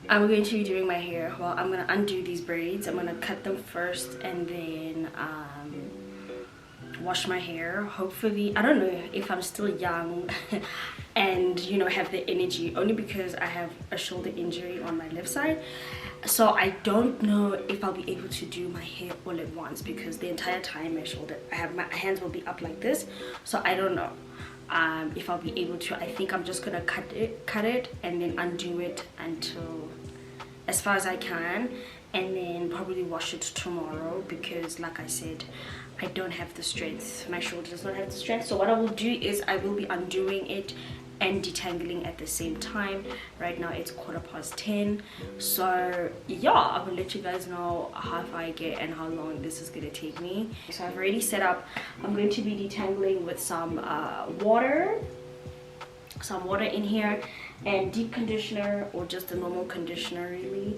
I'm going to be doing my hair. Well, I'm gonna undo these braids. I'm gonna cut them first and then wash my hair. Hopefully, I don't know if I'm still young and you know have the energy, only because I have a shoulder injury on my left side. So I don't know if I'll be able to do my hair all at once, because the entire time my hands will be up like this. So I don't know if I'll be able to. I think I'm just gonna cut it and then undo it until as far as I can, and then probably wash it tomorrow, because like I said, I don't have the strength. My shoulder does not have the strength. So what I will do is I will be undoing it and detangling at the same time. Right now it's 10:15, so yeah, I will let you guys know how far I get and how long this is gonna take me. So I've already set up. I'm going to be detangling with some water in here, and deep conditioner, or just a normal conditioner really.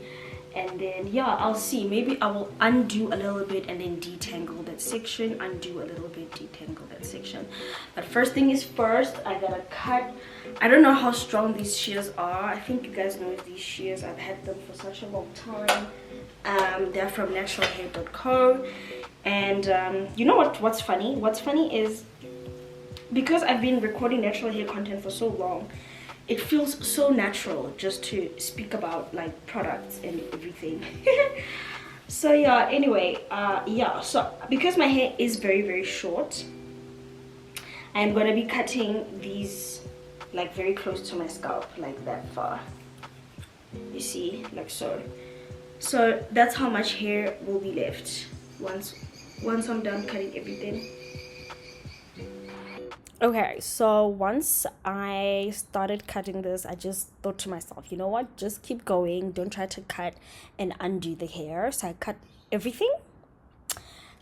And then yeah, I'll see, maybe I will undo a little bit and then detangle that section, undo a little bit, detangle that section. But first thing is first, I gotta cut. I don't know how strong these shears are. I think you guys know these shears. I've had them for such a long time. They're from naturalhair.co. And you know what's funny is, because I've been recording natural hair content for so long, it feels so natural just to speak about like products and everything. So yeah, anyway, yeah, so because my hair is very short, I'm gonna be cutting these like very close to my scalp, like that far, you see, like so. So that's how much hair will be left once I'm done cutting everything. Okay, so once I started cutting this, I just thought to myself, you know what, just keep going, don't try to cut and undo the hair. So I cut everything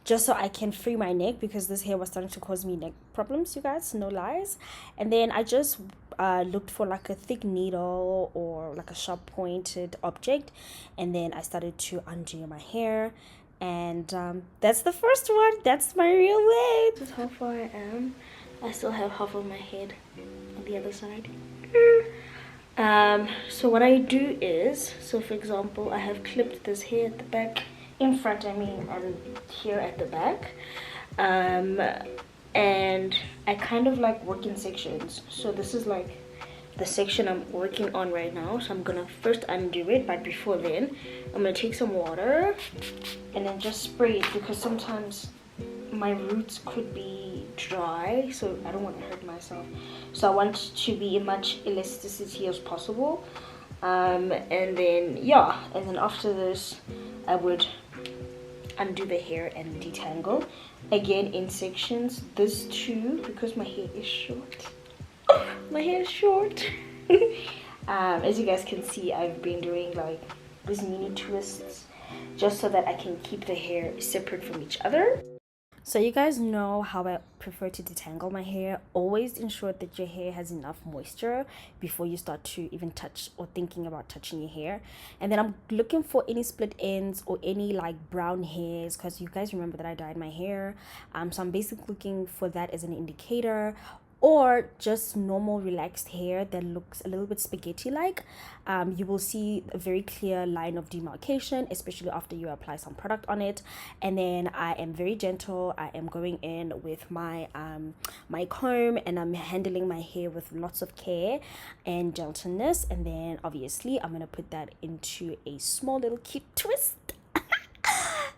just so I can free my neck, because this hair was starting to cause me neck problems, you guys, no lies. And then I just looked for like a thick needle or like a sharp pointed object, and then I started to undo my hair. And that's the first one. That's my real way. This is how far I am. I still have half of my head on the other side. So what I do is, so for example, I have clipped this hair at the back, in front I mean, and here at the back, and I kind of like work in sections. So this is like the section I'm working on right now. So I'm gonna first undo it, but before then I'm gonna take some water and then just spray it, because sometimes my roots could be dry, so I don't want to hurt myself. So I want to be as much elasticity as possible. And then yeah, and then after this I would undo the hair and detangle again in sections. This too, because my hair is short. My hair is short. As you guys can see, I've been doing like these mini twists just so that I can keep the hair separate from each other. So you guys know how I prefer to detangle my hair. Always ensure that your hair has enough moisture before you start to even touch or thinking about touching your hair. And then I'm looking for any split ends or any like brown hairs, because you guys remember that I dyed my hair. So I'm basically looking for that as an indicator, or just normal relaxed hair that looks a little bit spaghetti like. You will see a very clear line of demarcation, especially after you apply some product on it. And then I am very gentle. I am going in with my my comb, and I'm handling my hair with lots of care and gentleness. And then obviously I'm gonna put that into a small little cute twist.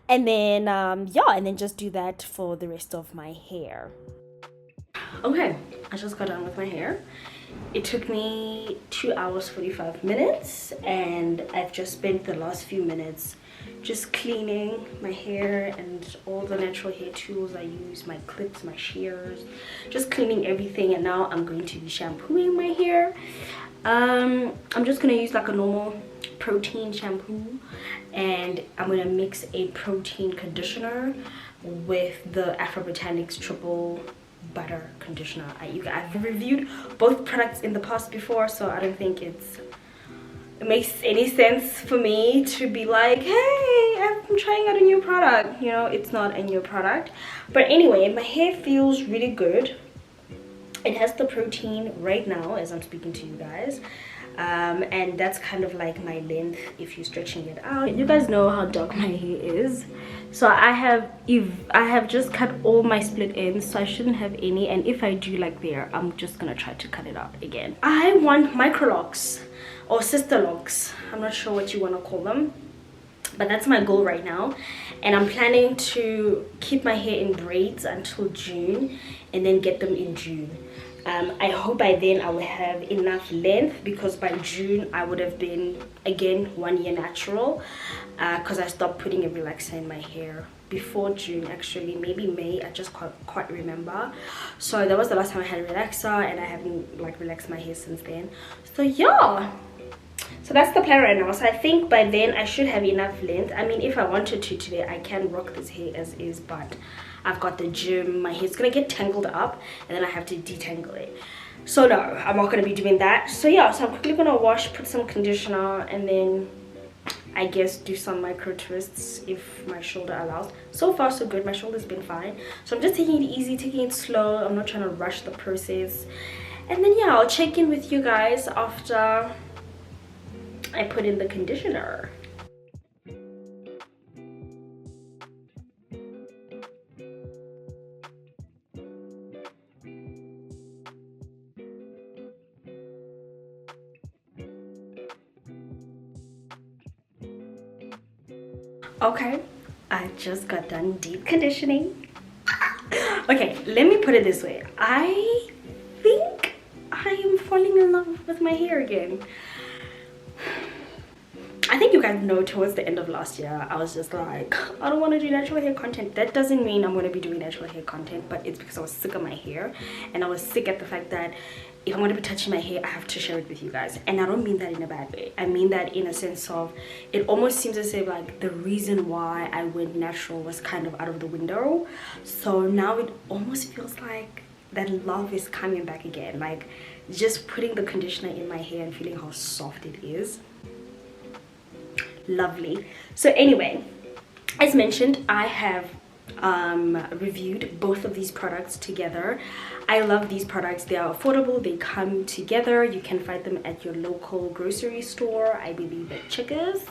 And then yeah, and then just do that for the rest of my hair. Okay, I just got done with my hair. It took me 2 hours 45 minutes, and I've just spent the last few minutes just cleaning my hair and all the natural hair tools I use, my clips, my shears, just cleaning everything. And now I'm going to be shampooing my hair. I'm just gonna use like a normal protein shampoo, and I'm gonna mix a protein conditioner with the Afro Botanics triple butter conditioner. I've reviewed both products in the past before, so I don't think it makes any sense for me to be like, hey, I'm trying out a new product. You know, it's not a new product. But anyway, my hair feels really good. It has the protein right now as I'm speaking to you guys. And that's kind of like my length if you're stretching it out. You guys know how dark my hair is, so I have just cut all my split ends, so I shouldn't have any, and if I do like there, I'm just gonna try to cut it out again. I want micro locks or sister locks, I'm not sure what you want to call them, but that's my goal right now. And I'm planning to keep my hair in braids until June and then get them in June. I hope by then I will have enough length, because by June I would have been again 1 year natural, because I stopped putting a relaxer in my hair before June, actually maybe May, I just can't quite remember. So that was the last time I had a relaxer, and I haven't like relaxed my hair since then. So yeah, so that's the plan right now. So I think by then I should have enough length. I mean, if I wanted to today, I can rock this hair as is, but I've got the gym, my hair's gonna get tangled up and then I have to detangle it. So no, I'm not gonna be doing that. So yeah, so I'm quickly gonna wash, put some conditioner, and then I guess do some micro twists if my shoulder allows. So far so good, my shoulder's been fine. So I'm just taking it easy, taking it slow. I'm not trying to rush the process. And then yeah, I'll check in with you guys after I put in the conditioner. Okay, I just got done deep conditioning. Okay, let me put it this way. I think I am falling in love with my hair again. I think you guys know towards the end of last year, I was just like, I don't want to do natural hair content. That doesn't mean I'm going to be doing natural hair content, but it's because I was sick of my hair. And I was sick at the fact that if I'm going to be touching my hair, I have to share it with you guys. And I don't mean that in a bad way. I mean that in a sense of, it almost seems as if like the reason why I went natural was kind of out of the window. So now it almost feels like that love is coming back again. Like just putting the conditioner in my hair and feeling how soft it is. Lovely. So anyway, as mentioned, I have reviewed both of these products together. I love these products. They are affordable, they come together. You can find them at your local grocery store, I believe at Checkers.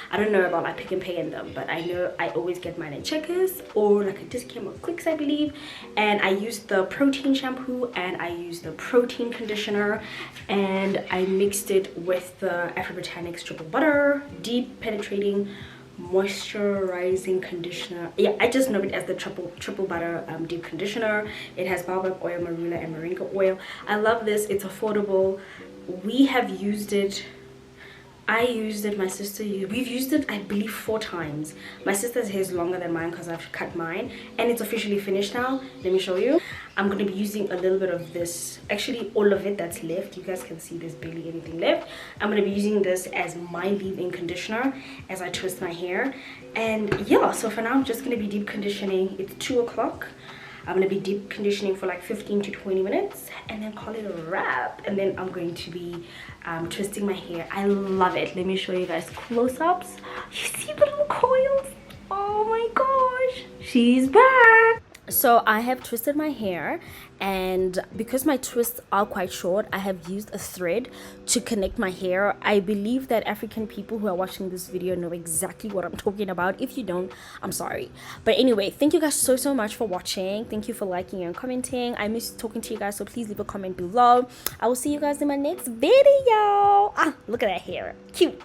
I don't know about like Pick and Pay in them, but I know I always get mine at Checkers or like a discount or Clicks, I believe. And I use the protein shampoo and I use the protein conditioner, and I mixed it with the Afro Botanics triple butter deep penetrating moisturizing conditioner. Yeah, I just know it as the triple butter deep conditioner. It has baobab oil, marula, and moringa oil. I love this. It's affordable. We have used it. I used it, my sister used, we've used it I believe 4 times. My sister's hair is longer than mine because I've cut mine, and it's officially finished now. Let me show you. I'm going to be using a little bit of this, actually all of it that's left. You guys can see there's barely anything left. I'm going to be using this as my leave-in conditioner as I twist my hair. And yeah, so for now I'm just going to be deep conditioning. It's 2 o'clock. I'm going to be deep conditioning for like 15 to 20 minutes and then call it a wrap. And then I'm going to be twisting my hair. I love it. Let me show you guys close-ups. You see the little coils? Oh my gosh. She's back. So I have twisted my hair, and because my twists are quite short, I have used a thread to connect my hair. I believe that African people who are watching this video know exactly what I'm talking about. If you don't, I'm sorry. But anyway, thank you guys so much for watching. Thank you for liking and commenting. I miss talking to you guys, so please leave a comment below. I will see you guys in my next video. Look at that hair, cute.